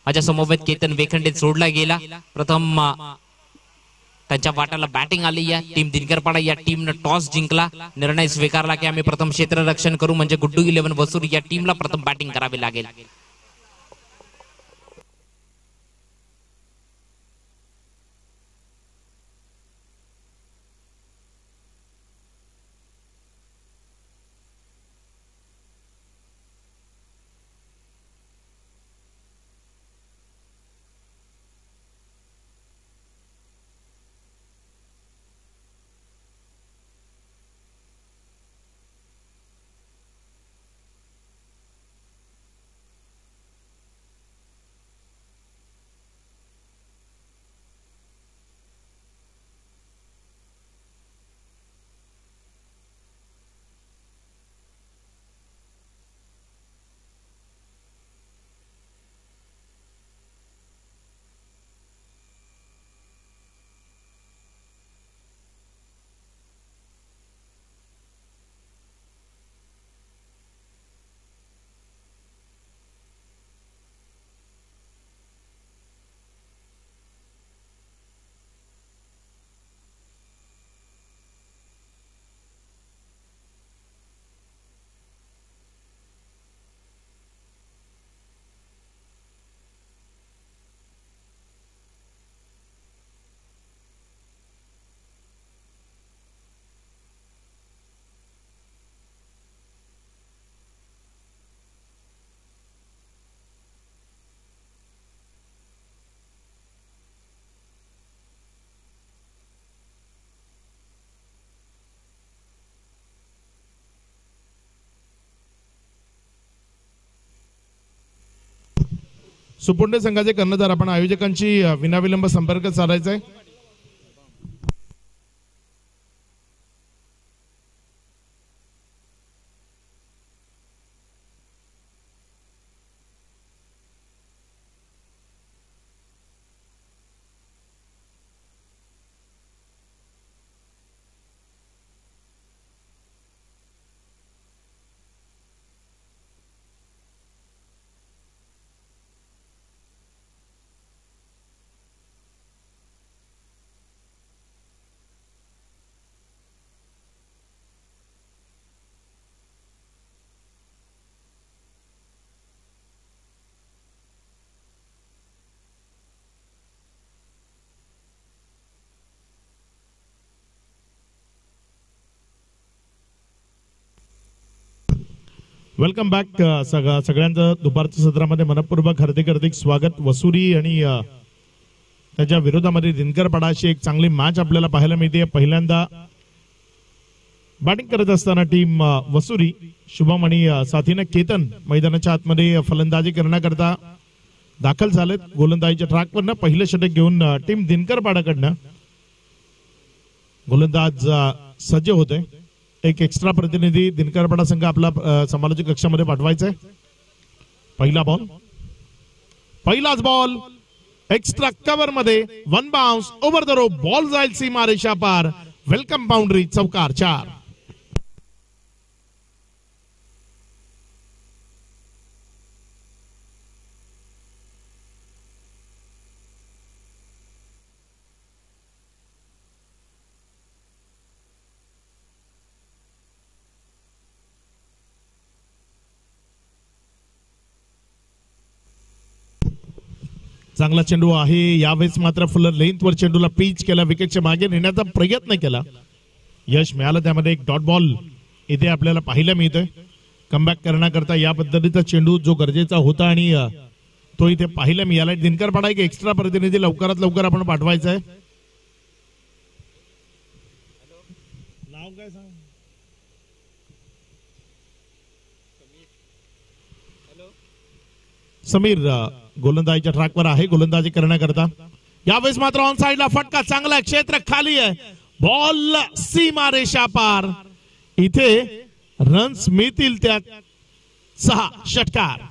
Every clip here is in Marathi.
माझ्या समोर केतन वेखंडे जोडला गेला। प्रथम त्यांच्या वाटाला बॅटिंग आली या टीम दिनकरपाडा या टीमने टॉस जिंकला। निर्णय स्वीकारला की आम्ही प्रथम क्षेत्ररक्षण करू, म्हणजे गुड्डू 11 वसुरी या टीमला प्रथम बॅटिंग करावी लागेल। सुपुंडे संघाचे कर्णधार आपण आयोजकांची विनाविलंब संपर्क साधायचा आहे। वेलकम बॅक सगळ्यांचं दुपारच्या सत्रामध्ये मनपूर्वक हार्दिक स्वागत। वसुरी आणि त्याच्या विरोधामध्ये दिनकरपाडाची एक चांगली मॅच आपल्याला पाहायला मिळते। पहिल्यांदा बॅटिंग करत असताना टीम वसुरी शुभम आणि साथीने केतन मैदानाच्या आतमध्ये फलंदाजी करण्याकरता दाखल झालेत। गोलंदाजीच्या ट्रॅकवरनं पहिलं षटक घेऊन टीम दिनकरपाडाकडनं गोलंदाज सज्ज होते। एक एक्स्ट्रा प्रतिनिधी दिनकरपाडा संघ आपला समालोचक कक्षामध्ये पाठवायचा आहे। पहिलाच बॉल एक्स्ट्रा कव्हर मध्ये 1 bounce over the rope, ball जाईल सीमारेषा पार, वेलकम बाउंड्री, चौकार 4। चांगला चेंडू आहे यावेळेस मात्र फुल लेंथवर चेंडूला पिच केला, विकेटच्या मागे नेण्याचा प्रयत्न केला, यश मिळालं। त्यामध्ये एक डॉट बॉल इथे आपल्याला पाहायला मिळतोय। कमबॅक करण्याकरता या पद्धतीचा चेंडू जो गरजेचा होता आणि तो इथे पाहायला मिळाला। दिनकरपाडा एक एक्स्ट्रा प्रतिनिधी लवकरात लवकर आपण पाठवायचा आहे। नाव काय सांग? समीर गोलंदाजीच्या ट्रॅकवर आहे गोलंदाजी करण्याकरता। यावेळेस मात्र ऑन साइडला फटका, चांगला क्षेत्र खाली आहे, बॉल सीमारेषा पार, इथे रन्स मिळतील त्या 6 षटकार।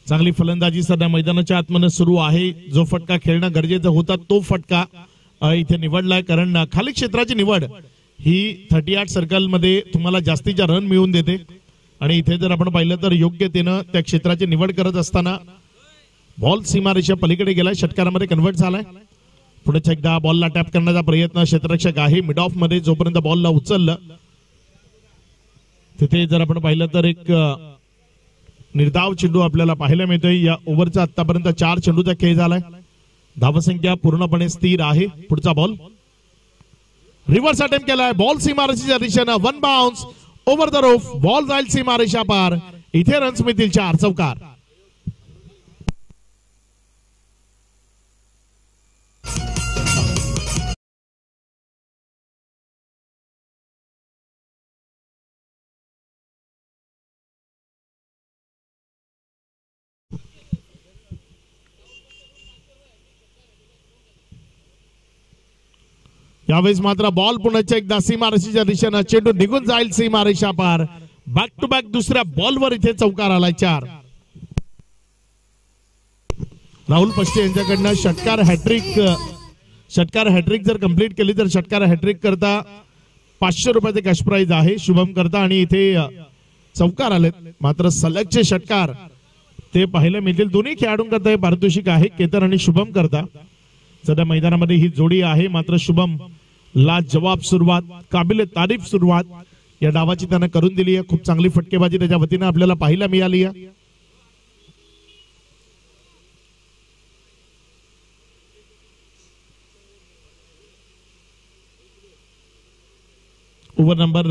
चांगली फलंदाजी सध्या मैदानाच्या आतमध्ये सुरू आहे। जो फटका खेळणं गरजेचं होता तो फटका इथे निवडलाय, कारण खाली क्षेत्राची निवड ही 38 सर्कल मध्ये तुम्हाला जास्तीच्या रन मिळवून देते। आणि इथे जर आपण पाहिलं तर योग्यतेनं त्या क्षेत्राची निवड करत असताना बॉल सीमारेषा पलीकडे गेलाय, षटकारामध्ये कन्वर्ट झालाय. पुढे एकदा बॉलला टॅप करण्याचा प्रयत्न क्षेत्ररक्षक आहे मिड ऑफ मध्ये. जोपर्यंत बॉलला उचललं तिथे जर आपण पाहिलं तर एक निर्धाव चेंडू आपल्याला पाहायला मिळतोय. या ओव्हरचा आतापर्यंत 4 चेंडूचा खेळ झालाय. धावसंख्या पूर्णपणे स्थिर आहे. पुढचा बॉल रिव्हर्स अटेम्प्ट केलाय. बॉल सीमारेषेच्या दिशेनं 1 bounce over the Rouf. Ball जाईल सीमारेषा पार. इथे रन्स मिळतील 4. चौकार. यावेळेस मात्र बॉल पुन्हा एकदा सीमारेषेच्या दिशेनं चेंडू निघून जाईल सीमारेषा पार. बॅक टू बॅक दुसऱ्या बॉलवर इथे चौकार आलाय. 4. राहुल पष्टे यांच्याकडनं षटकार हॅट्रिक जर कंप्लीट केली तर षटकार हॅट्रिक करता 500 रुपयाचे कॅश प्राइज आहे शुभम करता. आणि इथे चौकार आलेत. मात्र सलगचे षटकार ते पाहायला मिळतील. दोन्ही खेळाडूंकरता हे पारितोषिक आहे, केतन आणि शुभम करता. सध्या मैदानामध्ये ही जोडी आहे. मात्र शुभम ला जवाब सुरुवात, काबिल तारीफ सुरुवात या डावाची त्यानं करून दिली आहे. खूप चांगली फटकेबाजी त्याच्या वतीने आपल्याला पाहायला मिळाली आहे. ओव्हर नंबर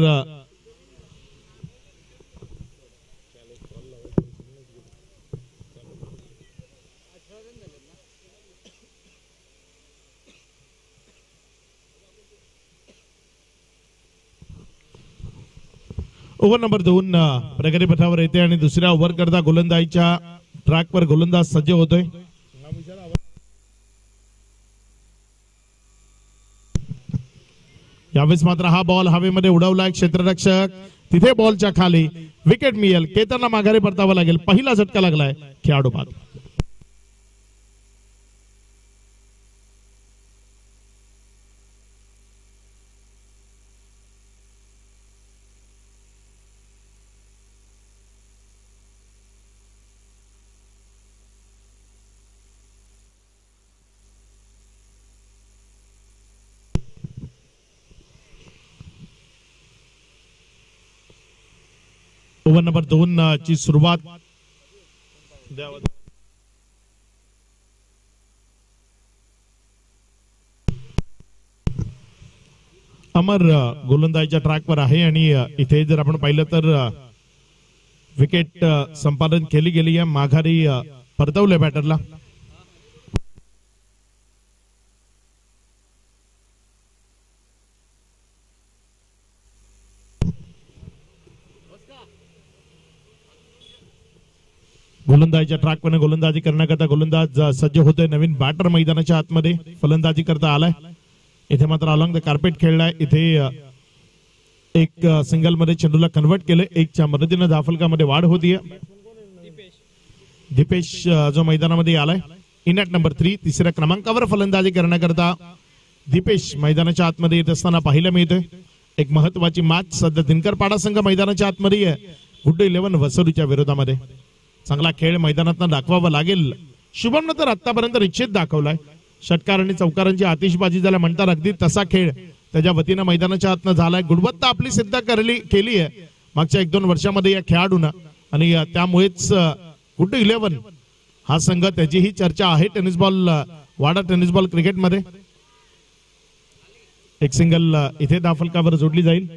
ओव्हर नंबर 2 प्रगती पथावर येते आणि दुसऱ्या ओव्हर करता गोलंदाजीच्या ट्रॅकवर गोलंदाज सज्ज होतोय. यावेळेस मात्र हा बॉल हवेमध्ये उडवलाय क्षेत्ररक्षक. तिथे बॉलच्या खाली विकेट मिळेल. केतनला माघारी परतावं लागेल. पहिला झटका लागलाय खेळाडू बाद. ओव्हर नंबर 2 ची सुरुवात अमर गोलंदाजीच्या ट्रॅकवर आहे आणि इथे जर आपण पाहिलं तर विकेट संपादन केली गेली आहे. माघारी परतवले बॅटरला. गोलंदाजीच्या ट्रॅकवर गोलंदाजी करण्याकरता गोलंदाज सज्ज होतोय. नवीन बॅटर मैदानाच्या आतमध्ये फलंदाजी करता आलाय. इथे मात्र अलॉंग द कार्पेट खेळलाय. इथे एक सिंगल मध्ये चेंडूला कन्वर्ट केले. 1च्या मदतीने धावफलकामध्ये वाढ होतीये. दीपेश जो मैदानामध्ये आलाय इनॅट नंबर 3 तिसऱ्या क्रमांकावर फलंदाजी करण्याकरता दीपेश मैदानाच्या आतमध्ये येत असताना पाहायला मिळतोय. एक महत्वाची मॅच सध्या दिनकरपाडा संघ मैदानाच्या आतमध्ये आहे गुड्डू 11 वसुरीच्या विरोधामध्ये. चांगला खेळ मैदानात दाखवावा लागेल. शुभमनं तर आतापर्यंत निश्चित दाखवलाय. षटकार आणि चौकारांची आतिषबाजी ज्याला म्हणतात अगदी तसा खेळ त्याच्या वतीनं मैदानाच्या आतनं झालाय. गुणवत्ता आपली सिद्ध केली आहे मागच्या 1-2 वर्षामध्ये या खेळाडूंना. आणि त्यामुळेच गुड्डू 11 हा संघ त्याचीही चर्चा आहे टेनिस बॉल वाडा टेनिस बॉल क्रिकेटमध्ये. एक सिंगल इथे धावफलकावर जोडली जाईल.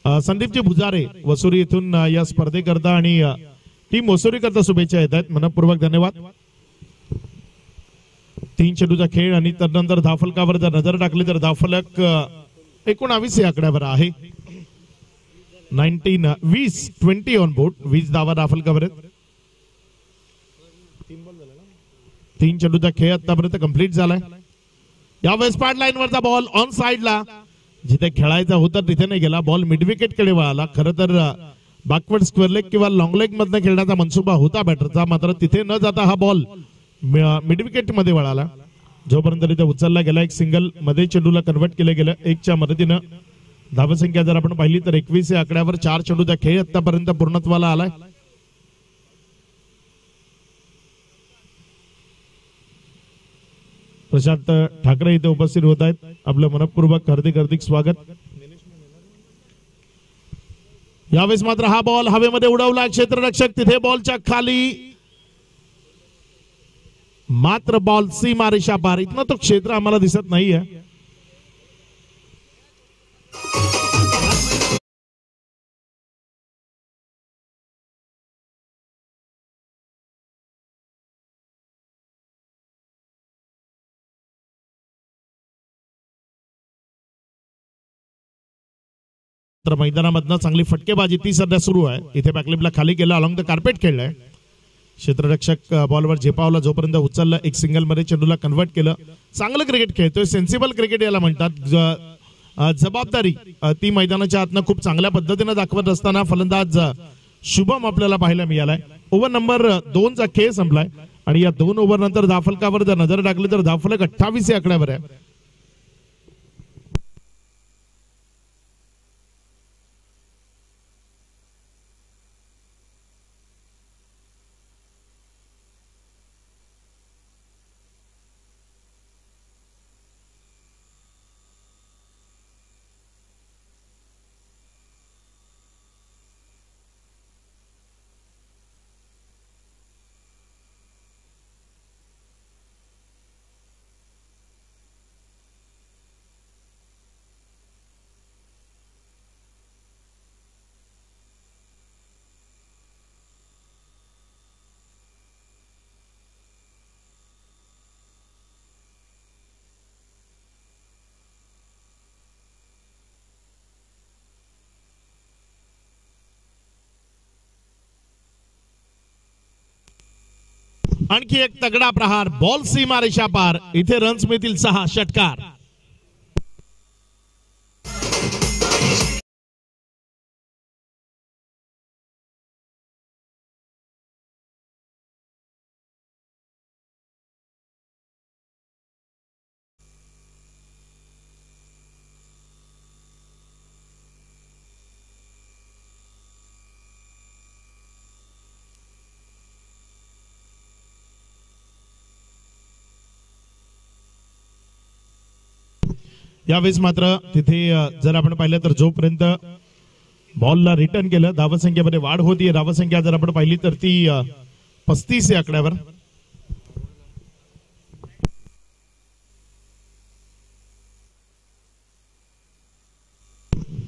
संदीपजी भुजारे वसुरी इथून या स्पर्धेकरता आणि टीम वसुरी करता शुभेच्छा येत आहेत. मनपूर्वक धन्यवाद. 3 चेंडूचा खेळ आणि त्यानंतर धावफलकावर जर नजर टाकली तर धावफलक 19 या आकड्यावर आहे. 20 ऑन बोर्ड. 20 धावा धावफलकावर आहेत. 3 चेंडूचा खेळ आतापर्यंत कंप्लीट झालाय. या वेळेस पॅड लाईन वरचा बॉल ऑन साइडला जिथे खेळायचा होता तिथे नाही गेला. बॉल मिड विकेट कडे वळाला. खरं तर बॅकवर्ड स्क्वेअर लेग किंवा लॉंग लेग मधनं खेळण्याचा मनसुबा होता बॅटरचा. मात्र तिथे न जाता हा बॉल मिड विकेट मध्ये वळाला. जोपर्यंत इथे उचलला गेला एक सिंगल मध्ये चेंडूला कन्वर्ट केलं गेलं 1च्या मदतीनं धावसंख्या जर आपण पाहिली तर 21 या आकड्यावर 4 चेंडूचा खेळ आतापर्यंत पूर्णत्वाला आलाय. प्रशांत ठाकरे इथे उपस्थित होत आहेत. आपलं मनपूर्वक हार्दिक स्वागत. यावेळेस मात्र हा बॉल हवेमध्ये उडवला क्षेत्ररक्षक तिथे बॉलच्या खाली मात्र बॉल सीमारेषा पार. इथनं तो क्षेत्र आम्हाला दिसत नाहीये. तर मैदानामधनं चांगली फटकेबाजी ती सध्या सुरू आहे. इथे बॅकलिपला खाली केलं अलॉंग द कार्पेट खेळलंय. क्षेत्ररक्षक बॉलवर झेपावला जोपर्यंत उचललं एक सिंगल मध्ये चेंडूला कन्वर्ट केलं. चांगलं क्रिकेट खेळतोय. सेन्सिबल क्रिकेट याला म्हणतात. जबाबदारी ती मैदानाच्या आतनं खूप चांगल्या पद्धतीने दाखवत असताना फलंदाज शुभम आपल्याला पाहायला मिळालाय. ओव्हर नंबर 2 चा खेळ संपलाय आणि या 2 ओव्हर नंतर धावफलकावर जर नजर टाकली तर धावफलक 28 या आकड्यावर आहे. आणखी एक तगडा प्रहार. बॉल सीमारेषा पार. इथे रन्स मिळतील 6. षटकार. यावेळेस मात्र तिथे जर आपण पाहिलं तर जोपर्यंत बॉलला रिटर्न केलं धावसंख्येमध्ये वाढ होतीये. धावसंख्या जर आपण पाहिली तर ती 35 या आकड्यावर.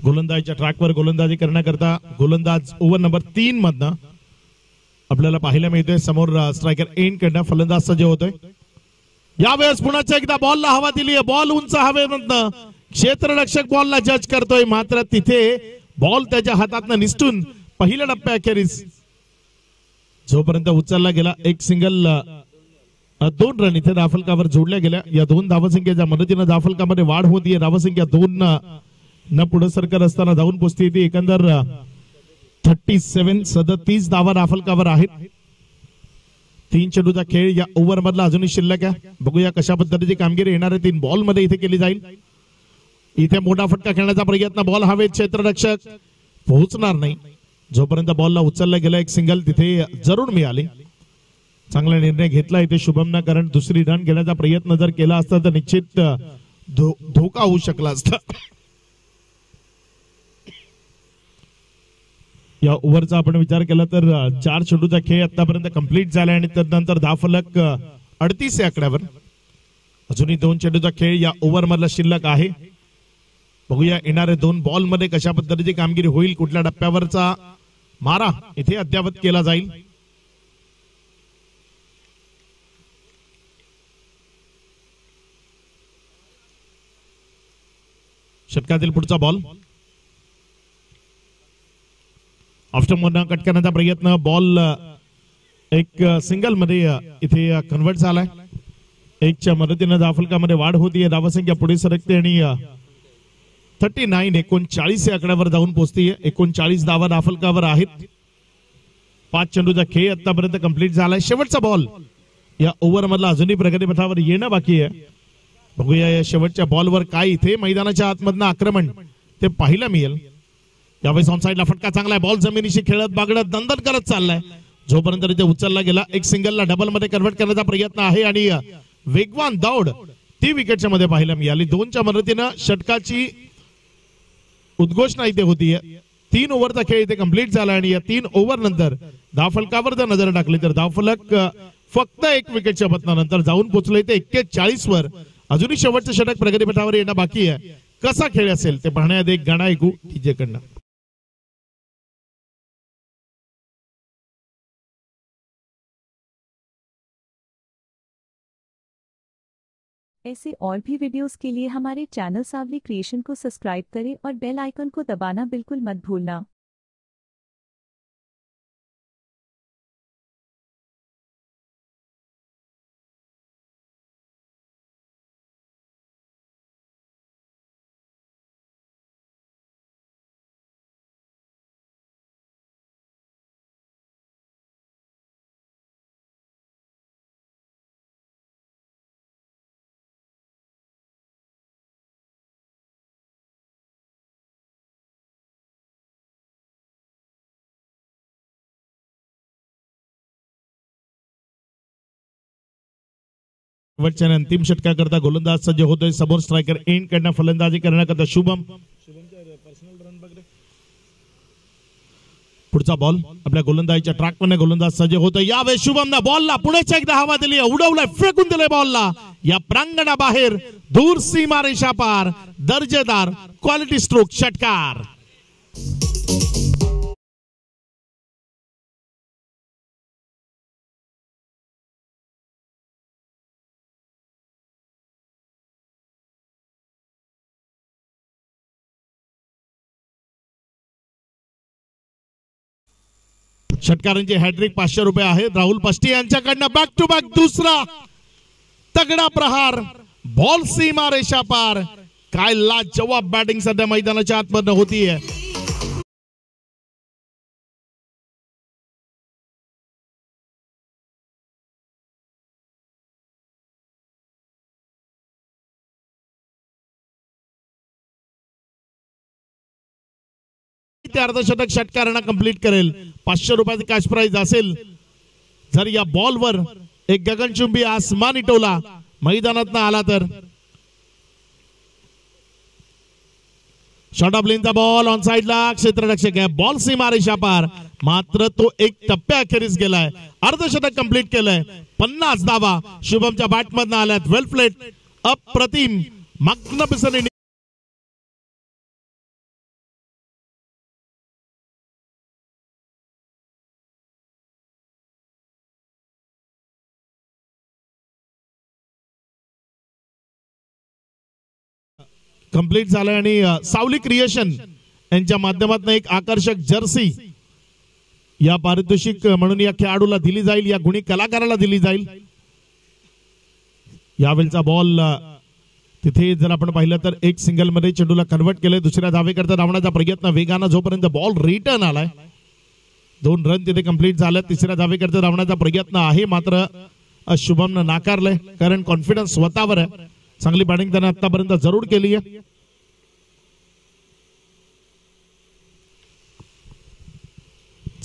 गोलंदाजीच्या ट्रॅकवर गोलंदाजी करण्याकरता गोलंदाज ओव्हर नंबर 3 मधनं आपल्याला पाहायला मिळतोय. समोर स्ट्रायकर एंड कडनं फलंदाज सज्ज होतोय. यावेळेस पुन्हा एकदा बॉलला हवा दिली. बॉल उंच हवेमधनं क्षेत्ररक्षक बॉलला जज करतोय मात्र तिथे बॉल त्याच्या हातातनं निसटून पहिल्या टप्प्याखेरीज जोपर्यंत उचलला गेला एक सिंगल 2 रन इथे धावफलकावर जोडल्या गेल्या. या 2 धावसंख्येच्या मदतीनं धावफलकामध्ये वाढ होतीये. धावसंख्या 2 न पुढे सरकत असताना जाऊन पोहोचते ती एकंदर 37 धावा धावफलकावर आहेत. 3 चेंडूचा खेळ या ओव्हर मधला अजूनही शिल्लक आहे. बघूया कशा पद्धतीची कामगिरी येणाऱ्या 3 बॉल मध्ये इथे केली जाईल. इथे मोठा फटका खेळण्याचा प्रयत्न. बॉल हवेत. क्षेत्ररक्षक पोहोचणार नाही. जोपर्यंत बॉलला उचलला गेला एक सिंगल तिथे जरूर मिळाली. चांगला निर्णय घेतला इथे शुभमनं. कारण दुसरी रन घेण्याचा प्रयत्न जर केला असता तर निश्चित धोका होऊ शकला असता. या ओव्हरचा आपण विचार केला तर 4 चेंडूचा खेळ आतापर्यंत कंप्लीट झाला आणि त्यानंतर धावफलक 38 या आकड्यावर. अजूनही 2 चेंडूचा खेळ या ओव्हर मधला शिल्लक आहे. बघूया येणारे 2 बॉल मध्ये कशा पद्धतीची कामगिरी होईल. कुठल्या टप्प्यावरचा मारा इथे अद्यावत केला जाईल. षटकातील पुढचा बॉल ऑफस्टंपमधून कट करण्याचा प्रयत्न. बॉल एक सिंगल मध्ये इथे कन्वर्ट झालाय. 1च्या मदतीने धावफलकामध्ये वाढ होतीये. धावसंख्या पुढे सरकते आणि 39 या आकड्यावर जाऊन पोहोचते. 39 धावा धावफलकावर आहेत. 5 चेंडूचा खेळ आतापर्यंत कंप्लीट झालाय. शेवटचा बॉल या ओव्हर मधला अजूनही प्रगतीपथावर येणं बाकी आहे. बघूया या शेवटच्या बॉलवर काय इथे मैदानाच्या आतमधनं आक्रमण ते पाहायला मिळेल. यावेळेस ऑन साईडला फटका चांगला आहे. बॉल जमिनीशी खेळत बागडत दंदन करत चाललाय. जोपर्यंत इथे उचलला गेला एक सिंगलला डबल मध्ये कन्व्हर्ट करण्याचा प्रयत्न आहे आणि वेगवान दौड ती विकेटच्या मध्ये पाहायला मिळाली. 2च्या मदतीनं षटकाची उद्घोषणा इथे होतीये. 3 ओव्हरचा खेळ इथे कंप्लीट झाला आणि या 3 ओव्हर नंतर धावफलकावर जर नजर टाकली तर धावफलक फक्त 1 विकेटच्या पतनानंतर जाऊन पोहोचले ते 41 वर. अजूनही शेवटचं षटक प्रगतीपथावर येणं बाकी आहे. कसा खेळ असेल ते पाहण्याआधी एक गाणं ऐकू डीजे कडनं. ऐसे और भी वीडियोस के लिए हमारे चैनल सावली क्रिएशन को सब्सक्राइब करें और बेल आइकन को दबाना बिल्कुल मत भूलना. शेवटच्या अंतिम षटकाकरता गोलंदाज सज्ज होतोय. समोर स्ट्रायकर एंड कडनं फलंदाजी करण्याकरता शुभम. पुढचा बॉल आपल्या गोलंदाजीच्या ट्रॅकमध्ये गोलंदाज सज्ज होतोय. यावेळेस शुभमनं बॉलला पुढेच एकदा हवा दिली, उडवलाय, फेकून दिले बॉलला या प्रांगणाबाहेर दूर सीमा रेषा पार. दर्जेदार क्वालिटी स्ट्रोक षटकार. षटकारांची हॅट्रिक 500 रुपये आहेत. राहुल पष्टी यांच्याकडनं बॅक टू बॅक दुसरा तगडा प्रहार. बॉल सीमा रेषा पार. काय लाजवाब बॅटिंग सध्या मैदानाच्या आतमध्ये होतीये. अर्धशतक षटकारांना कंप्लीट करेल. 500 रुपयाची कॅश प्राइज असेल जर या बॉलवर एक गगनचुंबी आसमानी टोला मैदानात आला तर. शॉर्ट ऑफ लेनचा बॉल ऑन साइडला क्षेत्ररक्षक आहे. बॉल सीमा रेषा पार. मात्र तो एक टप्प्या अखेरीस गेलाय. अर्धशतक कंप्लीट केलंय. 50 धावा शुभमच्या बॅटमधनं आल्यात. वेल प्लेट, अप्रतिम, magnificent. कंप्लीट झालंय आणि सावली क्रिएशन यांच्या माध्यमातून एक आकर्षक जर्सी या पारितोषिक म्हणून या खेळाडूला दिली जाईल, या गुणी कलाकाराला दिली जाईल. यावेळचा बॉल तिथे जर आपण पाहिलं तर एक सिंगल मध्ये चेंडूला कन्वर्ट केलंय. दुसऱ्या धावेकरता धावण्याचा प्रयत्न वेगानं जोपर्यंत बॉल रिटर्न आलाय. 2 रन तिथे कंप्लीट झाले. तिसऱ्या धावेकरता धावण्याचा प्रयत्न आहे मात्र शुभमनं नाकारलंय कारण कॉन्फिडन्स स्वतःवर आहे. चांगली बॅटिंग त्याने आतापर्यंत जरूर केली आहे.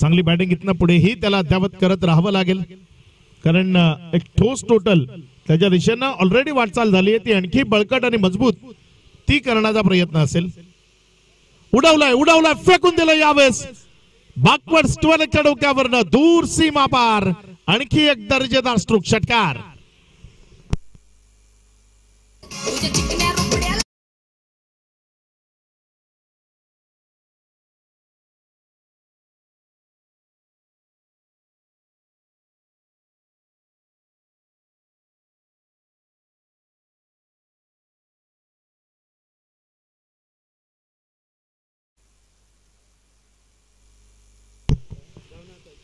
चांगली बॅटिंग इथनं पुढेही त्याला अद्यावत करत राहावं लागेल कारण एक ठोस टोटल त्याच्या दिशेनं ऑलरेडी वाटचाल झाली आहे. ती आणखी बळकट आणि मजबूत ती करण्याचा प्रयत्न असेल. उडवलाय, फेकून दिलं. यावेळेस बॅकवर्ड स्टोनच्या डोक्यावरनं दूर सीमा पार. आणखी एक दर्जेदार स्ट्रोक षटकार.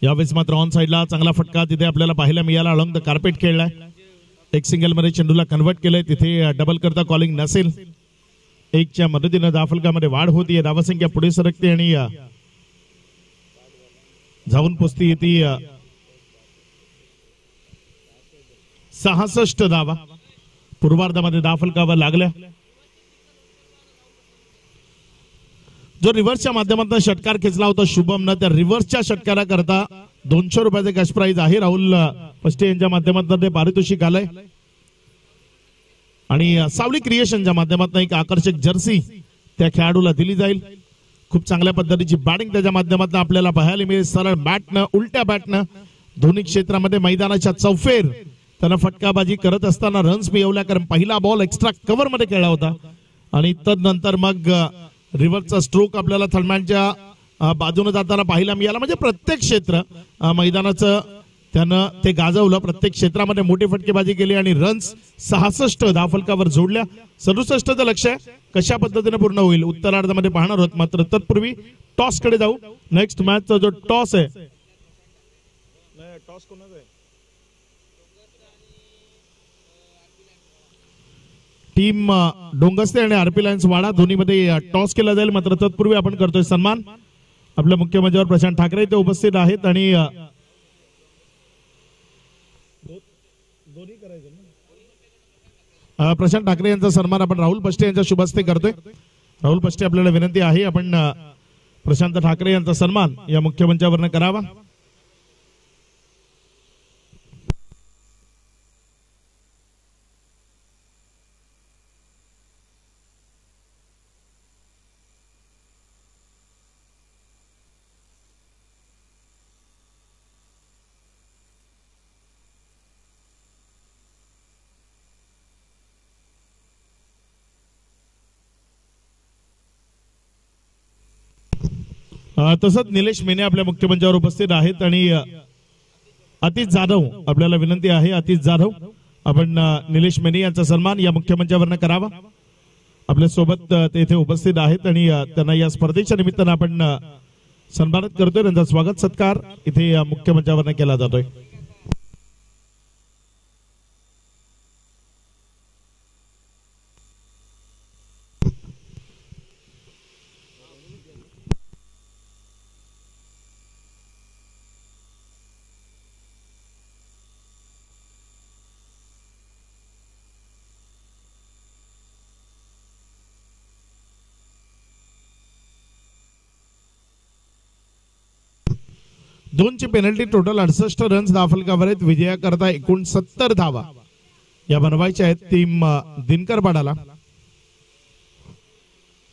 यावेळेस मात्र ऑन साइडला चांगला फटका तिथे आपल्याला पाहायला मिळाला. अलॉंग द कार्पेट खेळलाय. एक सिंगल मध्ये चेंडूला कन्वर्ट केलंय. तिथे डबल करता कॉलिंग नसेल. 1च्या मदतीनं धावफलकामध्ये वाढ होतीये. धावसंख्या पुढे सरकते आणि जाऊन पोचती ती 66 धावा पूर्वार्धामध्ये धावफलकावर लागल्या. जो रिव्हर्सच्या माध्यमातून षटकार खेचला होता शुभमनं, त्या रिव्हर्सच्या षटकारा करता 200 रुपयाचे कॅश प्राइज आहे. राहुल पष्टे यांच्या माध्यमातून ते पारितोषिक आलंय आणि सावली क्रिएशनच्या माध्यमातून एक आकर्षक जर्सी त्या खेळाडूला दिली जाईल. खूप चांगल्या पद्धतीची बॅटिंग त्याच्या माध्यमातून आपल्याला पाहायला मिळेल. सरळ बॅटनं, उलट्या बॅटनं दोन्ही क्षेत्रामध्ये मैदानाच्या चौफेर त्यानं फटकाबाजी करत असताना रन्स मिळवल्या, कारण पहिला बॉल एक्स्ट्रा कव्हर मध्ये खेळला होता आणि तदनंतर मग रिव्हर्सचा स्ट्रोक आपल्याला थर्डमॅनच्या बाजूने जाताना पाहायला मिळाला. म्हणजे प्रत्येक क्षेत्र मैदानाचं त्यानं ते गाजवलं, प्रत्येक क्षेत्रामध्ये मोठी फटकेबाजी केली आणि रन्स 66 धावफलकावर जोडल्या. 67चं लक्ष आहे कशा पद्धतीने पूर्ण होईल उत्तरार्धामध्ये पाहणार आहोत. मात्र तत्पूर्वी टॉस कडे जाऊ. नेक्स्ट मॅचचा जो टॉस आहे, टॉस कोणाचा आहे? टीम डोंगस्ते आणि आरपी लायन्स वाडा दोन्हीमध्ये टॉस केला जाईल. मात्र तत्पूर्वी आपण करतोय सन्मान. आपल्या मुख्य मंचावर प्रशांत ठाकरे ते उपस्थित आहेत आणि प्रशांत ठाकरे यांचा सन्मान आपण राहुल पष्टे यांच्या शुभ हस्ते करतोय. राहुल पष्टे आपल्याला विनंती आहे आपण प्रशांत ठाकरे यांचा सन्मान या मुख्य मंचावरनं करावा. तसंच निलेश मेने आपल्या मुख्य मंचावर उपस्थित आहेत आणि अतिश जाधव आपल्याला विनंती आहे. अतिश जाधव आपण निलेश मेने यांचा सन्मान या मुख्य मंचावरनं करावा. आपल्या सोबत ते इथे उपस्थित आहेत आणि त्यांना या स्पर्धेच्या निमित्तानं आपण सन्मानित करतोय. त्यांचा स्वागत सत्कार इथे मुख्य मंचावरनं केला जातोय. दोनची पेनल्टी, टोटल 68 रन्स धावफलकावर आहेत. विजयाकरता 69 धावा या बनवायच्या आहेत टीम दिनकर पाडाला.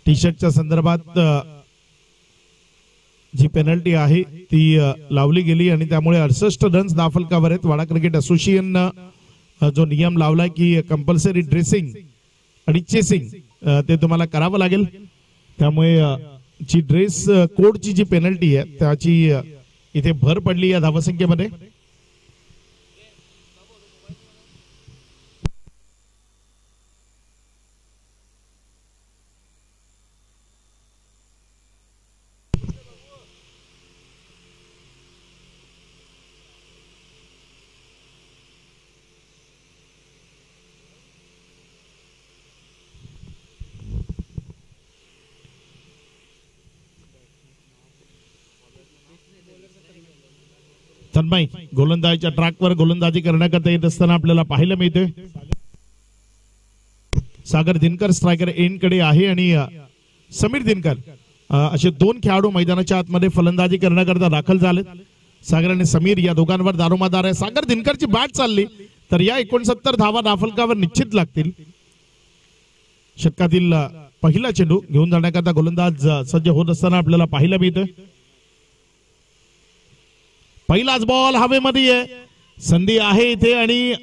टी शर्टच्या संदर्भात जी पेनल्टी आहे ती लावली गेली आणि त्यामुळे 68 रन्स धावफलकावर आहेत. वाडा क्रिकेट असोसिएशननं जो नियम लावलाय की कंपल्सरी ड्रेसिंग आणि चेसिंग ते तुम्हाला करावं लागेल. त्यामुळे जी ड्रेस कोडची जी पेनल्टी आहे त्याची इथे भर पडली या धावसंख्येमध्ये. तन्मय गोलंदाजीच्या ट्रॅकवर गोलंदाजी करण्याकरता येत असताना आपल्याला पाहायला मिळते. सागर दिनकर स्ट्रायकर एंड कडे आहे आणि समीर दिनकर असे दोन खेळाडू मैदानाच्या आतमध्ये फलंदाजी करण्याकरता दाखल झाले. सागर आणि समीर या दोघांवर दारोमदार आहे. सागर दिनकरची बॅट चालली तर या 69 धावा धावफलकावर निश्चित लागतील. षटकातील पहिला चेंडू घेऊन जाण्याकरता गोलंदाज सज्ज होत असताना आपल्याला पाहायला मिळतोय. पहिलाच बॉल हवेमध्ये आहे. संधी आहे इथे आणि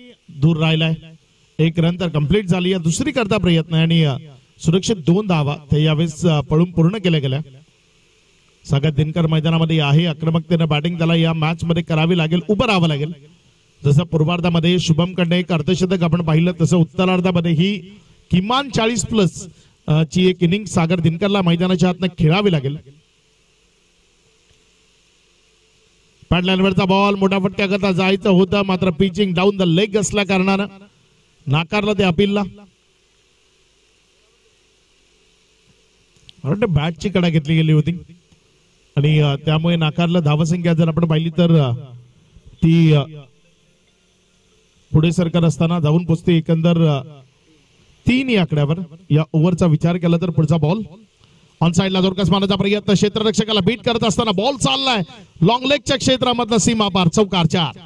दूर राहिलाय. एक रन तर कंप्लीट झाली. या दुसरी करता प्रयत्न आणि सुरक्षित 2 धावा ते यावेळेस पळून पूर्ण केल्या गेल्या. सागर दिनकर मैदानामध्ये आहे. आक्रमकतेने बॅटिंग त्याला या मॅच मध्ये करावी लागेल, उभं राहावं लागेल. जसं पूर्वार्धामध्ये शुभम कडे एक अर्धशतक आपण पाहिलं तसं उत्तरार्धामध्ये ही किमान 40+ ची एक इनिंग सागर दिनकरला मैदानाच्या आतनं खेळावी लागेल. पॅडलाईनवरचा बॉल मोठा फटक्या करता जायचं होतं मात्र पिचिंग डाऊन द लेग असल्या कारणानं नाकारलं ते अपीलला. बॅटची कडा घेतली गेली होती आणि त्यामुळे नाकारलं. धावसंख्या जर आपण पाहिली तर ती पुढे सरकार असताना जाऊन पोचते एकंदर 3 या आकड्यावर. या ओव्हरचा विचार केला तर पुढचा बॉल ऑन साइडला जोरकस मारण्याचा प्रयत्न, क्षेत्ररक्षकाला बीट करत असताना बॉल चाललाय लॉंग लेगच्या क्षेत्रामधला सीमा पार, चौकार 4.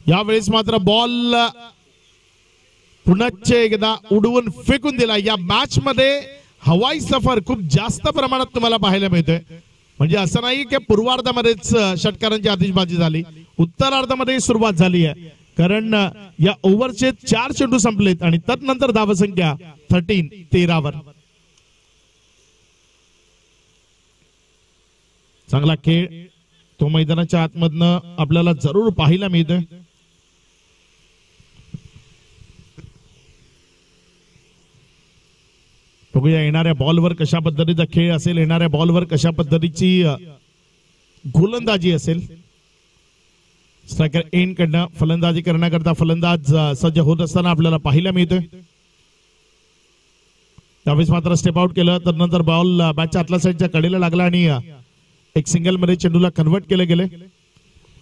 यावेळेस मात्र बॉल पुन्हा एकदा उडवून फेकून दिला. या मॅच मध्ये हवाई सफर खूप जास्त प्रमाणात तुम्हाला पाहायला मिळतोय. म्हणजे असं नाही की पूर्वार्धामध्येच षटकारांची आतिषबाजी झाली, उत्तरार्धामध्ये सुरुवात झाली आहे. कारण या ओव्हरचे 4 चेंडू संपलेत आणि तदनंतर धावसंख्या 13 वर. चांगला खेळ तो मैदानाच्या आतमधनं आपल्याला जरूर पाहायला मिळतोय. बघूया येणाऱ्या बॉलवर कशा पद्धतीचा खेळ असेल, येणाऱ्या बॉलवर कशा पद्धतीची गोलंदाजी असेल. स्ट्रायकर एंड कडनं फलंदाजी करण्याकरता फलंदाज सज्ज होत असताना आपल्याला पाहायला मिळतोय. त्यावेळेस मात्र स्टेप आउट केलं तर नंतर बॉल बॅटच्या आतल्या साईडच्या कडेला लागला आणि एक सिंगल मध्ये चेंडूला कन्वर्ट केले गेले.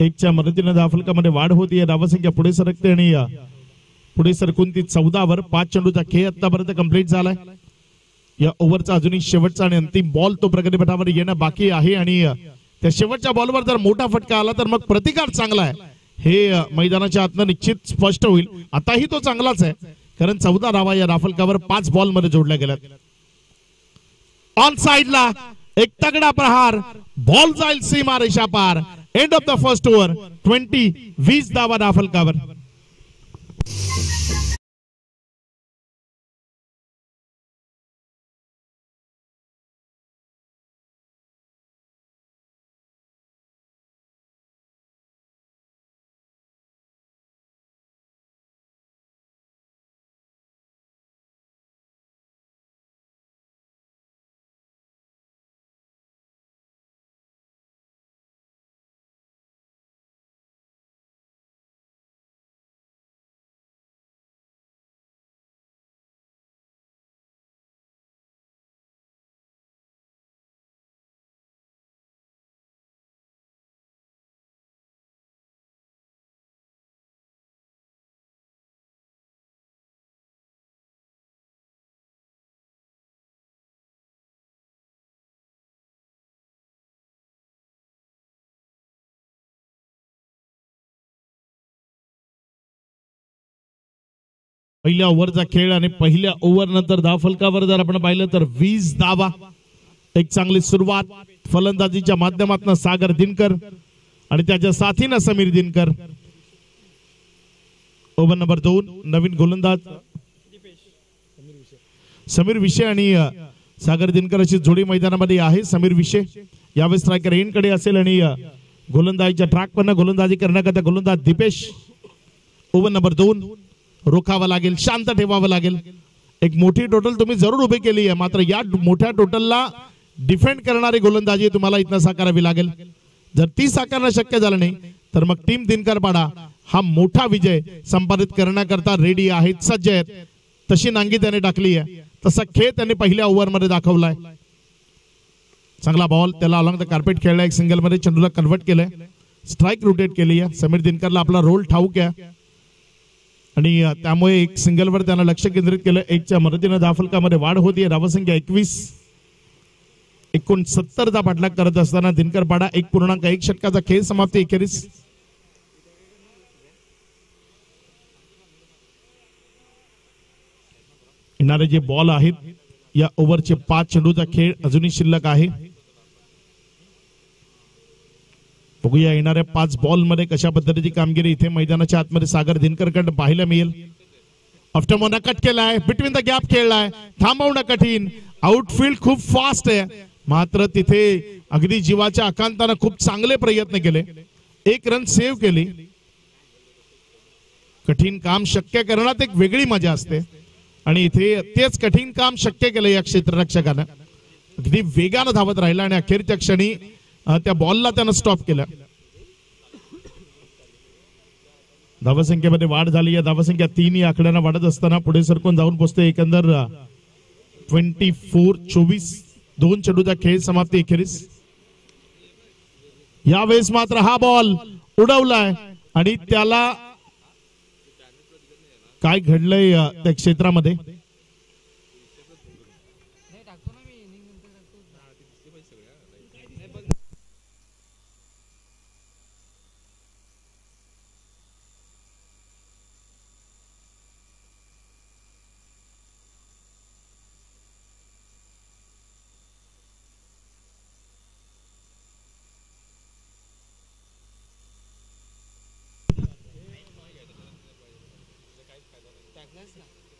1च्या मदतीने धावफलकामध्ये वाढ होती, धावसंख्या पुढे सरकते आणि पुढे सरकून ती 14 वर. 5 चेंडूचा खेळ आतापर्यंत कंप्लीट झालाय. या ओव्हरचा अजूनही शेवटचा आणि अंतिम बॉल तो प्रगतीपथावर येणं बाकी आहे आणि त्या शेवटच्या बॉलवर जर मोठा फटका आला तर मग प्रतिकार चांगला आहे हे मैदानाच्या आतनं निश्चित स्पष्ट होईल. आताही तो चांगलाच आहे कारण 14 धावा या धावफलकावर 5 बॉल मध्ये जोडल्या गेल्यात. ऑन साइडला एक तगडा प्रहार, बॉल जाईल सीमा रेषा पार. End of the first over. 20 धावा धावफलकावर. पहिल्या ओव्हरचा खेळ आणि पहिल्या ओव्हर नंतर धावफलकावर जर आपण पाहिलं तर 20 धावा. एक चांगली सुरुवात फलंदाजीच्या माध्यमातून सागर दिनकर आणि त्याच्या साथीनं समीर दिनकर. ओव्हर नंबर 2 नवीन गोलंदाज समीर विषय आणि सागर दिनकर अशी जोडी मैदानामध्ये आहे. समीर विषय यावेळी स्ट्रायकर एंड कडे असेल आणि गोलंदाजीच्या ट्रॅक पण गोलंदाजी करण्याकरता गोलंदाज दीपेश. ओव्हर नंबर 2 रोखावं लागेल, शांत ठेवावं लागेल. एक मोठी टोटल तुम्ही जरूर उभी केली आहे, मात्र या मोठ्या टोटलला डिफेंड करणारी गोलंदाजी तुम्हाला इथं साकारावी लागेल. जर ती साकारणं शक्य झालं नाही तर मग टीम दिनकरपाडा हा मोठा विजय संपादित करण्याकरता रेडी आहेत, सज्ज आहेत. तशी नांगी त्याने टाकली आहे, तसा खेळ त्यांनी पहिल्या ओव्हर मध्ये दाखवलाय. चांगला बॉल त्याला अलॉंग द कार्पेट खेळला, एक सिंगल मध्ये चेंडूला कन्वर्ट केलंय, स्ट्राईक रोटेट केली आहे. समीर दिनकरला आपला रोल ठाऊक आहे आणि त्यामुळे एक सिंगलवर त्यानं लक्ष केंद्रित केलं. 1च्या मदतीने धावफलकामध्ये वाढ होती. धावसंख्या 21. 69चा पाठलाग करत असताना दिनकरपाडा 1.1 षटकाचा खेळ समाप्ती अखेरीस. येणारे जे बॉल आहेत या ओव्हरचे 5 चेंडूचा खेळ अजूनही शिल्लक आहे. बघूया येणाऱ्या 5 बॉल मध्ये कशा पद्धतीची कामगिरी इथे मैदानाच्या आतमध्ये सागर दिनकरकडे पाहायला मिळेल. आफ्टर मोना कट केलाय, बिटवीन द गॅप खेळलाय, थांबवणं कठीण. आउटफील्ड खूप फास्ट आहे, मात्र तिथे अगदी जीवाच्या आकांतानं खूप चांगले प्रयत्न केले. एक रन सेव्ह केली. कठीण काम शक्य करण्यात एक वेगळी मजा असते आणि इथे तेच कठीण काम शक्य केलं या क्षेत्ररक्षकानं. अगदी वेगानं धावत राहिला आणि अखेरच्या क्षणी त्या बॉलला त्यानं स्टॉप केलं. धावसंख्येमध्ये वाढ झाली. या धावसंख्या 3 या आकड्यांना वाढत असताना पुढे सरकून जाऊन पोहोचते एकंदर 24-24. 2 चेंडूचा खेळ समाप्ती अखेरीस. यावेळेस मात्र हा बॉल उडवलाय आणि त्याला काय घडलंय त्या क्षेत्रामध्ये.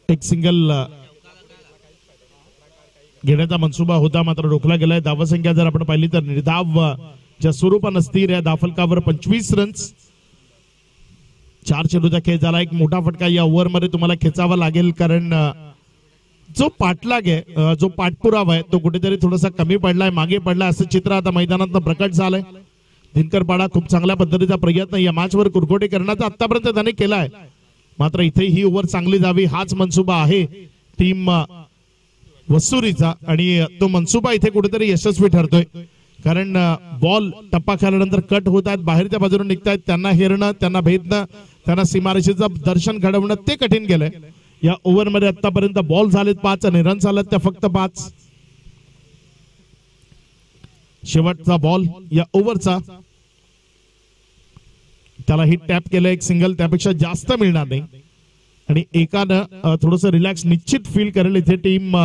एक सिंगल घेण्याचा मनसुबा होता मात्र रोखला गेलाय. धावसंख्या जर आपण पाहिली तर निर्धाव च्या स्वरूपानं स्थिर आहे. धावफलकावर 25 रन्स. 4 चेंडूचा खेळ झाला. एक मोठा फटका या ओव्हर मध्ये तुम्हाला खेचावा लागेल कारण जो पाठलाग आहे जो पाठपुरावा आहे तो कुठेतरी थोडासा कमी पडलाय मागे पडलाय असं चित्र आता मैदानात प्रकट झालंय. दिनकर पाडा खूप चांगल्या पद्धतीचा प्रयत्न या मॅच वर कुरघोडी करण्याचा आतापर्यंत त्याने केलाय मात्र इथे ही ओव्हर चांगली जावी हाच मनसुबा आहे टीम वसुरीचा आणि तो मनसुबा इथे कुठेतरी यशस्वी ठरतोय कारण बॉल टप्पा खाल्यानंतर कट होत आहेत बाहेरच्या बाजूने निघतायत त्यांना हेरणं त्यांना भेदणं त्यांना सीमारेषेचं दर्शन घडवणं ते कठीण गेलंय. या ओव्हर मध्ये आतापर्यंत बॉल झालेत 5 आणि रन झालेत त्या फक्त 5. शेवटचा बॉल या ओव्हरचा त्याला हिट टॅप केलं एक सिंगल त्यापेक्षा जास्त मिळणार नाही आणि एकानं थोडस रिलॅक्स निश्चित फील करेल इथे टीम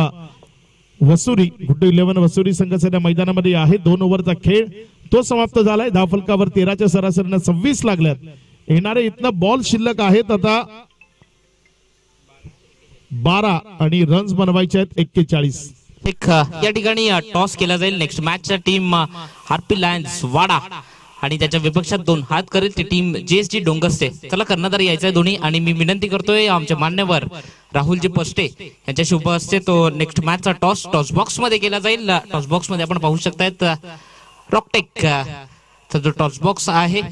वसुरी गुड्डू 11 वसुरी संघ सध्या मैदानामध्ये आहे. 2 ओव्हरचा खेळ तो समाप्त झालाय. धावफलकावर 13च्या सरासरीनं 26 लागल्यात. येणारे इथनं बॉल शिल्लक आहेत आता 12 आणि रन्स बनवायचे आहेत 41. एक या ठिकाणी टॉस केला जाईल. नेक्स्ट मॅचच्या टीम आरपी लायन्स वाडा आणि त्याच्या विपक्षात 2 हात करेल ती टीम जेएसजी डोंगस्ते. चला कर्णधार यायचा आहे दोन्ही आणि मी विनंती करतोय आमचे मान्यवर राहुलजी पष्टे यांच्याशी उपस्थित तो नेक्स्ट मॅचचा टॉस बॉक्स मध्ये केला जाईल. टॉस बॉक्स मध्ये आपण पाहू शकतायत रॉकटेक जो टॉस बॉक्स आहे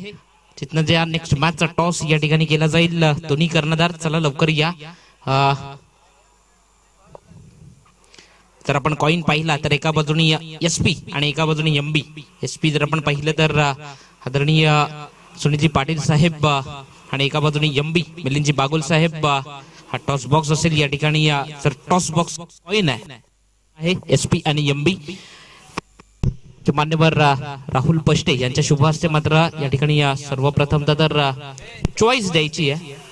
तिथनं जे नेक्स्ट मॅचचा टॉस या ठिकाणी केला जाईल. दोन्ही कर्णधार चला लवकर या. जर आपण कॉइन पाहिला तर एका बाजूनी एसपी आणि एका बाजूनी एमबी. एसपी जर आपण पाहिलं तर आदरणीय सुनीलजी पाटील साहेब आणि एका बाजूनी एमबी मिलिंदजी बागुल साहेब. हा टॉस बॉक्स असेल या ठिकाणी. जर टॉस बॉक्स कॉइन आहे एसपी आणि एमबी मान्यवर राहुल पष्टे यांच्या शुभ हस्ते मात्र या ठिकाणी सर्वप्रथम तर चॉईस द्यायची आहे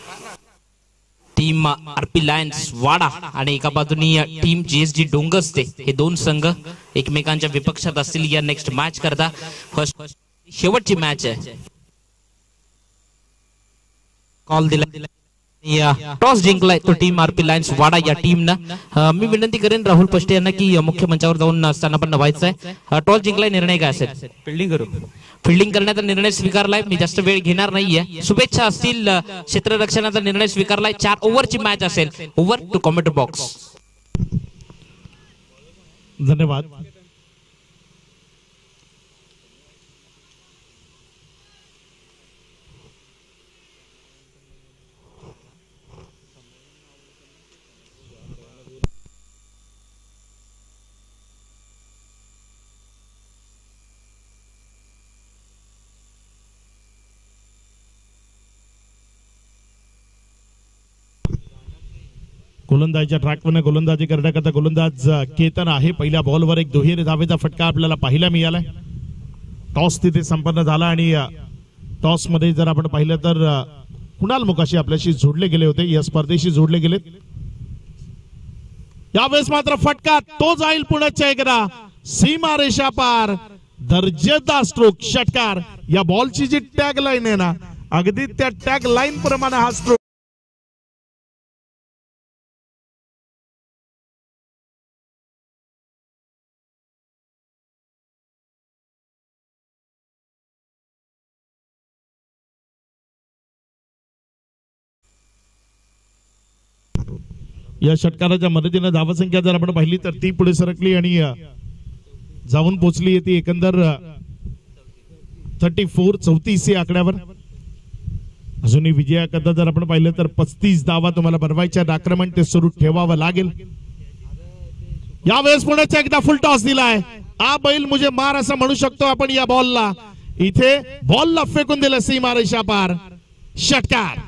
टीम आरपी लायन्स वाडा आणि एका बाजूनी टीम जीएसजी डोंगस्ते. हे 2 संघ एकमेकांच्या विपक्षात असतील या नेक्स्ट मॅच करता. फर्स्ट शेवटची मॅच आहे. कॉल दिला टॉस जिंकलाय तो टीम आरपी लायन्स वाडा या टीमनं. मी विनंती करेन राहुल पष्टे यांना की मुख्य मंचावर जाऊन स्थानापन्न व्हायचंय. टॉस जिंकलाय निर्णय काय असेल? फिल्डिंग करू. फिल्डिंग करण्याचा निर्णय स्वीकारलाय. मी जास्त वेळ घेणार नाहीये. शुभेच्छा असतील. क्षेत्ररक्षणाचा निर्णय स्वीकारलाय. 4 ओव्हरची मॅच असेल. Over to comment box. धन्यवाद. गोलंदाजीच्या ट्रॅकवर गोलंदाजी करण्याकरता गोलंदाज केतन आहे. पहिल्या बॉलवर एक दुहेरी धावेचा फटका आपल्याला पाहायला मिळालाय. टॉस तिथे संपन्न झाला आणि टॉस मध्ये जर आपण पाहिलं तर कुणाल मुकाशी आपल्याशी जोडले गेले होते या स्पर्धेशी जोडले गेले. यावेळेस मात्र फटका तो जाईल पुण्याच्या एकदा सीमा रेषा पार. दर्जेदार स्ट्रोक षटकार. या बॉलची जी टॅग लाईन आहे ना अगदी त्या टॅग लाईन प्रमाणे हा स्ट्रोक या षटकाराच्या मदतीने धावसंख्या जर आपण पाहिली तर ती पुढे सरकली आणि जाऊन पोहोचली ती एकंदर 34 या आकड्यावर. अजूनही विजयाकरता जर आपण पाहिलं तर 35 धावा तुम्हाला बनवायच्या. आक्रमण ते सुरू ठेवावं लागेल. यावेळेस पुण्याचा एकदा फुल टॉस दिलाय. हा बैल मुझे मार असं म्हणू शकतो आपण या बॉलला. इथे बॉलला फेकून दिलं सीमारेषा पार. षटकार.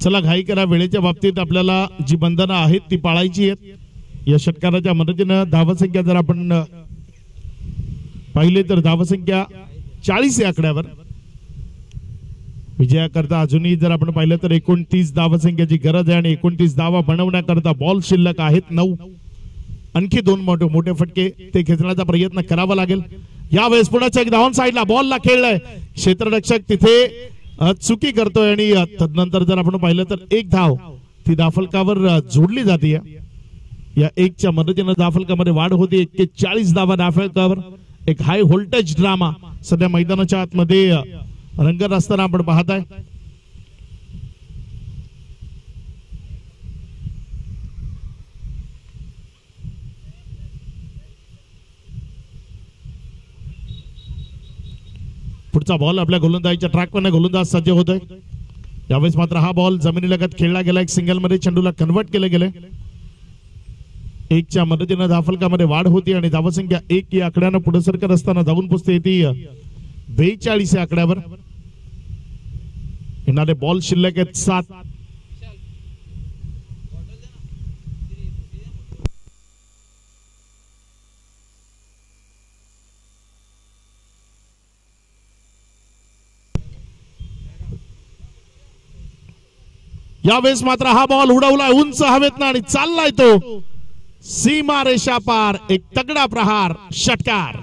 चला घाई करा. वेळेच्या बाबतीत आपल्याला जी बंधनं आहेत ती पाळायची आहेत. या षटकाराच्या मदतीनं धावसंख्या जर आपण पाहिले तर धावसंख्या 40 या आकड्यावर. विजयाकरता अजूनही जर आपण पाहिलं तर 29 धावसंख्याची गरज आहे आणि 29 धावा बनवण्याकरता बॉल शिल्लक आहेत 9. आणखी 2 मोठे फटके ते खेचण्याचा प्रयत्न करावा लागेल. यावेळेस पुण्याचा एक धावन साईडला बॉलला खेळलाय. क्षेत्ररक्षक तिथे चुकी करतोय आणि तदनंतर जर आपण पाहिलं तर एक धाव ती धाफलकावर जोडली जाते. या 1च्या मदतीने धाफलकामध्ये वाढ होते. 41 धावा धाफलकावर. एक हाय व्होल्टेज ड्रामा सध्या मैदानाच्या आतमध्ये रंगत असताना आपण पाहताय. पुढचा बॉल आपल्या गोलंदाजीच्या ट्रॅकवर गोलंदाज सज्ज होतोय. यावेळेस मात्र हा बॉल जमिनीलगत खेळला गेला. एक सिंगल मध्ये चेंडूला कन्वर्ट केले गेले. 1च्या मदतीने धाफलकामध्ये वाढ होती आणि धावसंख्या 1 या आकड्यानं पुढे सरकत असताना जाऊन पोहोचते ती 42 या आकड्यावर. येणारे बॉल शिल्लक आहेत 7. यावेळेस मात्र हा बॉल उडवलाय उंच हवेतनं आणि चाललाय तो सीमा रेषा पार. एक तगडा प्रहार. षटकार.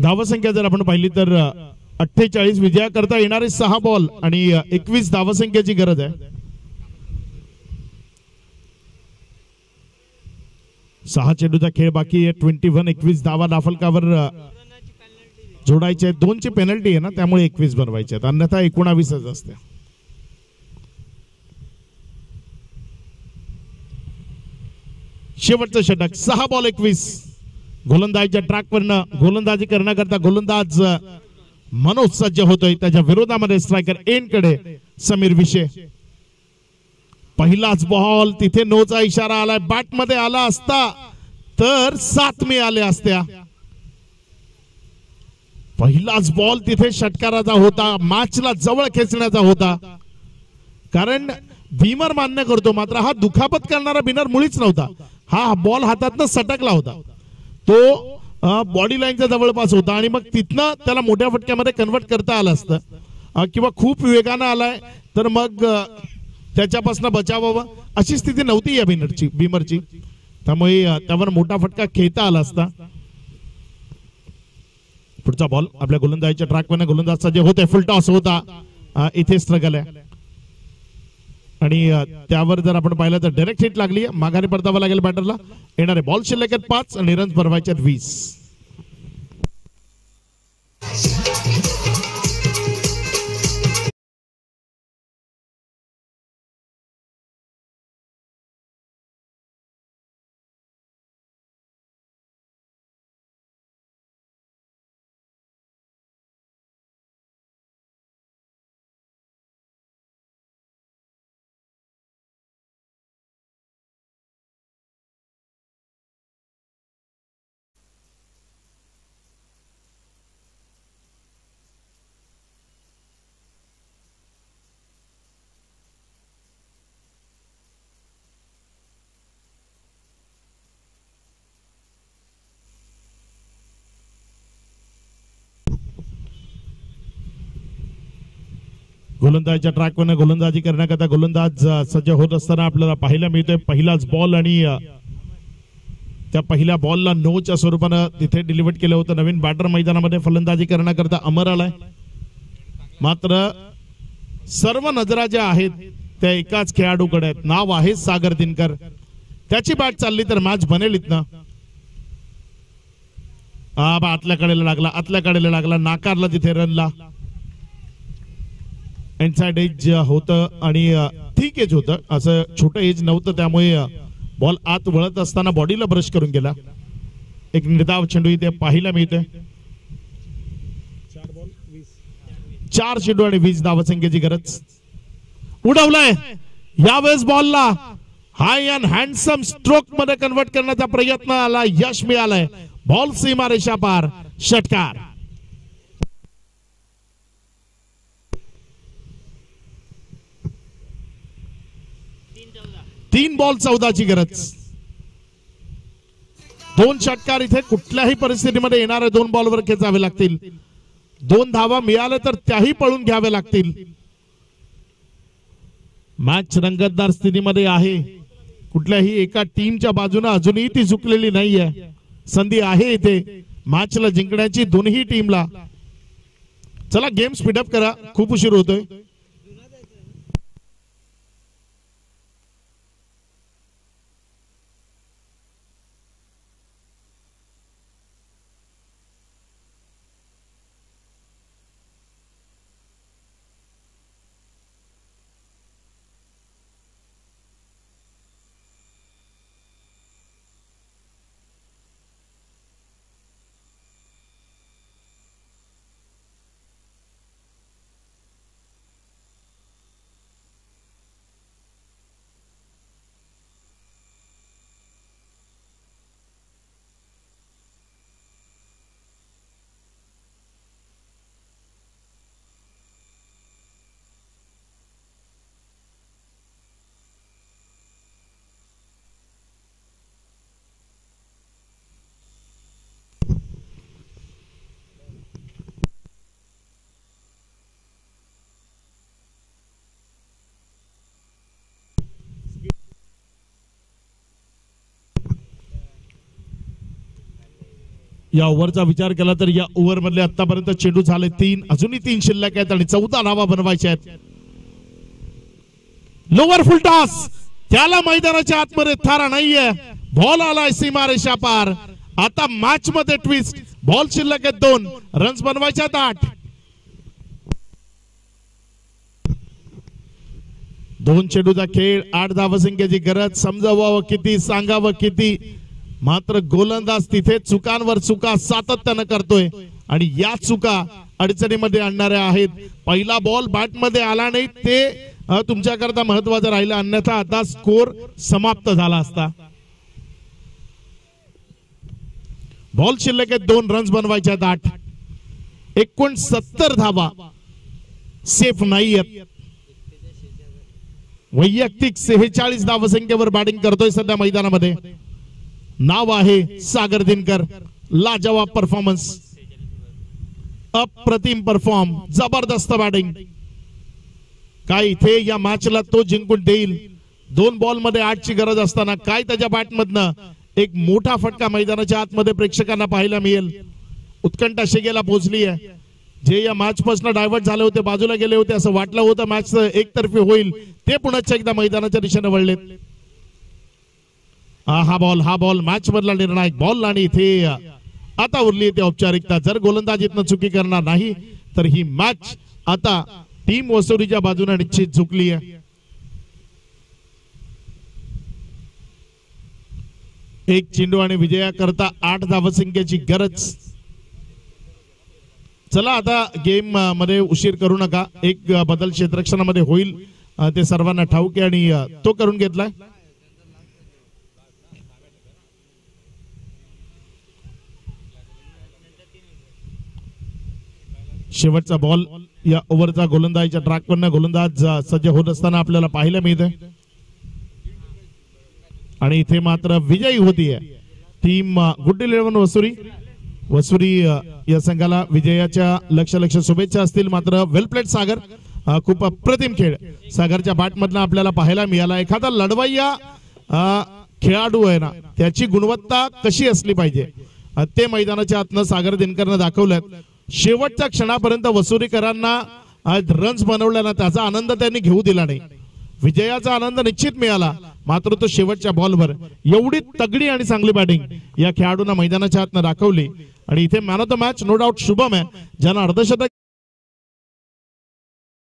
धावसंख्या जर आपण पाहिली तर 48. विजया करता येणारे 6 बॉल आणि 21 धावसंख्येची गरज आहे. 6 चेंडूचा खेळ बाकी आहे. 21 धावा दाफलकावर जोडायचे. 2ची पेनल्टी आहे ना, त्यामुळे 21 बनवायचे आहेत, अन्यथा 19च असते. शेवटचं षटक. 6 बॉल 21. गोलंदाजीच्या ट्रॅकवरनं गोलंदाजी करण्याकरता गोलंदाज मनोज सज्ज होतोय. त्याच्या विरोधामध्ये स्ट्रायकर एंड कडे समीर विशे. पहिलाच बॉल तिथे नोचा इशारा आलाय. बॅट मध्ये आला असता तर 7 मिळाले असत्या. पहिलाच बॉल तिथे षटकाराचा होता, मॅचला जवळ खेचण्याचा होता. कारण भीमर मान्य करतो, मात्र हा दुखापत करणारा बिनर मुळीच नव्हता. हा बॉल हातातनं सटकला होता, तो बॉडी लाईनच्या जवळपास होता आणि मग तिथनं त्याला मोठ्या फटक्यामध्ये कन्वर्ट करता आलं असतं, किंवा खूप वेगानं आलाय तर मग त्याच्यापासून बचावावं अशी स्थिती नव्हती या बिमरची, त्यामुळे त्यावर मोठा फटका खेळता आला असता. पुढचा बॉल आपल्या गोलंदाजीच्या ट्रॅकवर गोलंदाज सज्ज होते. फुल टॉस होता, इथे स्ट्रगल आहे आणि त्यावर जर आपण पाहिलं तर डायरेक्ट हिट लागली. माघारी परतावं लागेल बॅटरला. येणारे बॉल शिल्लक आहेत 5 आणि रन्स भरवायचे 20. गोलंदाजीच्या ट्रॅकवर गोलंदाजी करण्याकरता गोलंदाज सज्ज होत असताना आपल्याला पाहायला मिळतोय पहिलाच बॉल आणि त्या पहिल्या बॉलला नोच्या स्वरूपानं तिथे डिलिव्हर केलं होतं. नवीन बॅटर मैदानामध्ये फलंदाजी करण्याकरता अमर आलाय. मात्र सर्व नजरा ज्या आहेत त्या एकाच खेळाडूकडे आहेत. नाव आहे सागर दिनकर. त्याची बॅट चालली तर मॅच बनेल इथनं. आतल्या कडेला लागला नाकारला तिथे रनला. इनसाइड एज होतं आणि थिक एज होतं, असं छोटं एज नव्हतं, त्यामुळे बॉल आत वळत असताना बॉडीला ब्रश करून गेला. एक निर्धाव चेंडू इथे पाहायला मिळतोय. 4 चेंडू आणि 20 धावसंख्येची गरज. उडवलाय यावेळेस बॉलला हाय अँड हँडसम स्ट्रोक मध्ये कन्वर्ट करण्याचा प्रयत्न आला, यश मिळालंय. बॉल सीमारेषा पार, षटकार. 3 बॉल 14ची गरज. 2 षटकार इथे कुठल्याही परिस्थितीमध्ये येणारे 2 बॉलवर खेचावे लागतील. 2 धावा मिळाल्या तर त्याही पळून घ्यावे लागतील. मॅच रंगतदार स्थितीमध्ये आहे. कुठल्याही एका टीमच्या बाजूने अजूनही ती झुकलेली नाहीये. संधी आहे इथे मॅचला जिंकण्याची दोन्ही टीमला. चला गेम स्पीडअप करा, खूप उशीर होतोय. या ओव्हरचा विचार केला तर या ओव्हर मधले आतापर्यंत चेंडू झाले 3, अजूनही 3 शिल्लक आहेत आणि 14 धावा बनवायच्या आहेत. लोअर फुल टॉस, त्याला मैदानाच्या आतमध्ये थारा नाहीये. बॉल आलाय सीमारेषा पार. आता मॅच मध्ये ट्विस्ट. बॉल शिल्लक आहेत 2, रन्स बनवायच्या 8. 2 चेंडूचा खेळ, 8 धावसंख्येची गरज. समजावं किती, सांगावं किती, मात्र गोलंदाज तिथे चुकांवर चुका सातत्यानं करतोय आणि या चुका अडचणीमध्ये आणणाऱ्या आहेत. पहिला बॉल बॅट मध्ये आला नाही ते तुमच्याकरता महत्वाचं राहिलं, अन्यथा आता स्कोर समाप्त झाला असता. बॉल शिल्लक आहेत 2, रन्स बनवायच्या 8. 69 धावा सेफ नाहीयेत. वैयक्तिक 46 धावसंख्येवर बॅटिंग करतोय सध्या मैदानामध्ये. नाव आहे सागर दिनकर. लाजवाब परफॉर्मन्स, अप्रतिम परफॉर्म, जबरदस्त बॅटिंग. काय इथे या मॅचला तो जिंकून देईल? 2 बॉल मध्ये 8 ची गरज असताना काय त्याच्या बॅटमधनं एक मोठा फटका मैदानाच्या आतमध्ये प्रेक्षकांना पाहायला मिळेल. उत्कंठा शिगेला पोहोचली आहे. जे या मॅच पासून डायव्हर्ट झाले होते, बाजूला गेले होते, असं वाटलं होतं मॅच एकतर्फी होईल, ते पुन्हा एकदा मैदानाच्या दिशेने वळलेत. हा बॉल मॅच मधला निर्णायक बॉल आणि इथे आता उरली येते औपचारिकता. जर गोलंदाज इथनं चुकी करणार नाही तर ही मॅच आता टीम वसुरीच्या बाजूने निश्चित झुकली आहे. एक चेंडू आणि विजया करता 8 धावसंख्येची गरज. चला आता गेम मध्ये उशीर करू नका. एक बदल क्षेत्ररक्षणामध्ये होईल ते सर्वांना ठाऊक आहे आणि तो करून घेतलाय. शेवटचा बॉल या ओव्हरचा गोलंदाजीच्या ट्रॅकवरनं गोलंदाज सज्ज होत असताना आपल्याला पाहायला मिळतंय आणि इथे मात्र विजयी होतीये टीम गुड 11 वसुरी या संघाला विजयाच्या लक्ष शुभेच्छा असतील. मात्र वेल प्लेट सागर, खूप अप्रतिम खेळ सागरच्या बॅटमधनं आपल्याला पाहायला मिळाला. एखादा लढवय्या खेळाडू आहे ना, त्याची गुणवत्ता कशी असली पाहिजे ते मैदानाच्या आतनं सागर दिनकरनं दाखवलं. शेवटच्या क्षणापर्यंत वसुरीकरांना आज रन्स बनवल्यानं त्याचा आनंद त्यांनी घेऊ दिला नाही. विजयाचा आनंद निश्चित मिळाला, मात्र तो शेवटच्या बॉलवर एवढी तगडी आणि चांगली बॅटिंग या खेळाडूंना मैदानाच्या आतनं दाखवली. आणि इथे man of the match no doubt Shubham आहे, ज्यानं अर्धशतक